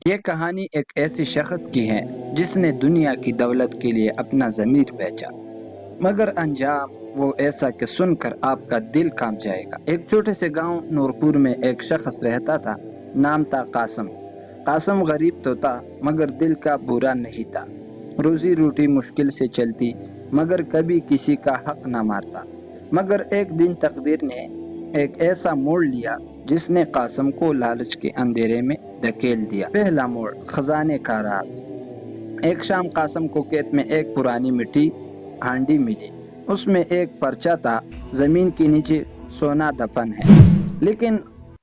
یہ کہانی ایک ایسی شخص کی ہے جس نے دنیا کی دولت کے لیے اپنا ضمیر بیچا، مگر انجام وہ ایسا کہ سن کر آپ کا دل کانپ جائے گا۔ ایک چھوٹے سے گاؤں نورپور میں ایک شخص رہتا تھا، نام تھا قاسم۔ قاسم غریب تو تھا مگر دل کا برا نہیں تھا۔ روزی روٹی مشکل سے چلتی مگر کبھی کسی کا حق نہ مارتا۔ مگر ایک دن تقدیر نے ایک ایسا موڑ لیا جس نے قاسم کو لالچ کے اندھیرے میں دھکیل دیا۔ پہلا موڑ، خزانے کا راز۔ ایک شام قاسم کو کھیت میں ایک پرانی مٹی ہانڈی ملی۔ اس میں ایک پرچہ تھا، زمین کے نیچے سونا دفن ہے، لیکن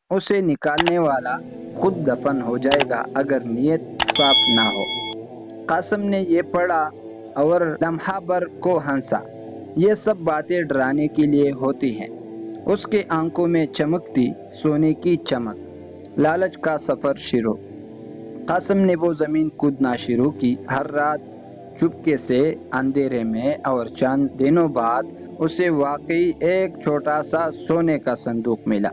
اسے نکالنے والا خود دفن ہو جائے گا اگر نیت صاف نہ ہو۔ قاسم نے یہ پڑھا اور لمحہ بھر کو ہنسا۔ یہ سب باتیں ڈرانے کے لیے ہوتی ہیں۔ اس کے آنکھوں میں چمکتی سونے کی چمک۔ لالچ کا سفر شروع۔ قاسم نے وہ زمین کودنا شروع کی۔ ہر رات چپکے سے اندھیرے میں، اور چند دنوں بعد اسے واقعی ایک چھوٹا سا سونے کا صندوق ملا۔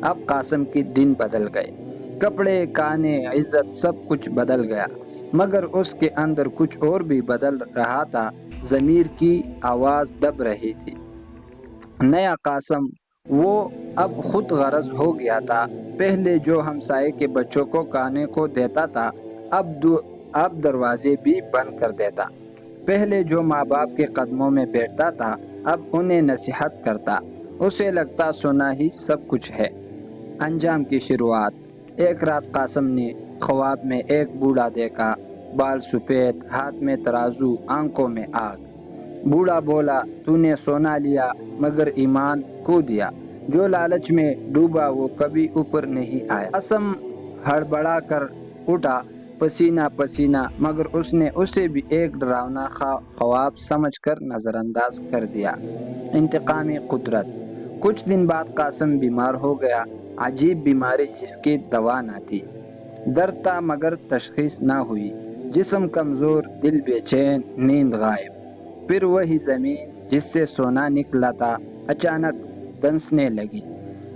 اب قاسم کے دن بدل گئے، کپڑے، کھانے، عزت، سب کچھ بدل گیا، مگر اس کے اندر کچھ اور بھی بدل رہا تھا۔ ضمیر کی آواز دب رہی تھی۔ نیا قاسم وہ اب خود غرض ہو گیا تھا۔ پہلے جو ہمسائے کے بچوں کو کھانے کو دیتا تھا اب دروازے بھی بند کر دیتا۔ پہلے جو ماں باپ کے قدموں میں بیٹھتا تھا اب انہیں نصیحت کرتا۔ اسے لگتا سونا ہی سب کچھ ہے۔ انجام کی شروعات۔ ایک رات قاسم نے خواب میں ایک بوڑھا دیکھا، بال سفید، ہاتھ میں ترازو، آنکھوں میں آگ۔ بوڑھا بولا، تو نے سونا لیا مگر ایمان کھو دیا۔ جو لالچ میں ڈوبا وہ کبھی اوپر نہیں آیا۔ قاسم ہڑبڑا کر اٹھا، پسینہ پسینہ، مگر اس نے اسے بھی ایک ڈراونا خواب سمجھ کر نظر انداز کر دیا۔ انتقامی قدرت۔ کچھ دن بعد قاسم بیمار ہو گیا، عجیب بیماری جس کی دوا نہ تھی۔ درد تھا مگر تشخیص نہ ہوئی۔ جسم کمزور، دل بے چین، نیند غائب۔ پھر وہی زمین جس سے سونا نکلا تھا اچانک دھنسنے لگی۔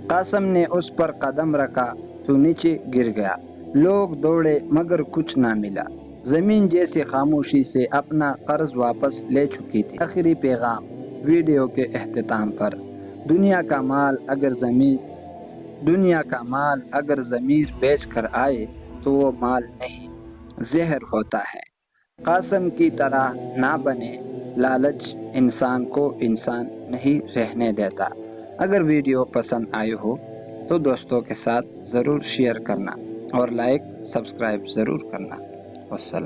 قاسم نے اس پر قدم رکھا تو نیچے گر گیا۔ لوگ دوڑے مگر کچھ نہ ملا۔ زمین جیسے خاموشی سے اپنا قرض واپس لے چکی تھی۔ آخری پیغام۔ ویڈیو کے اختتام پر، دنیا کا مال اگر ضمیر بیچ کر آئے تو وہ مال نہیں، زہر ہوتا ہے۔ قاسم کی طرح نہ بنے۔ لالچ انسان کو انسان نہیں رہنے دیتا۔ اگر ویڈیو پسند آئی ہو تو دوستوں کے ساتھ ضرور شیئر کرنا اور لائک، سبسکرائب ضرور کرنا۔ والسلام۔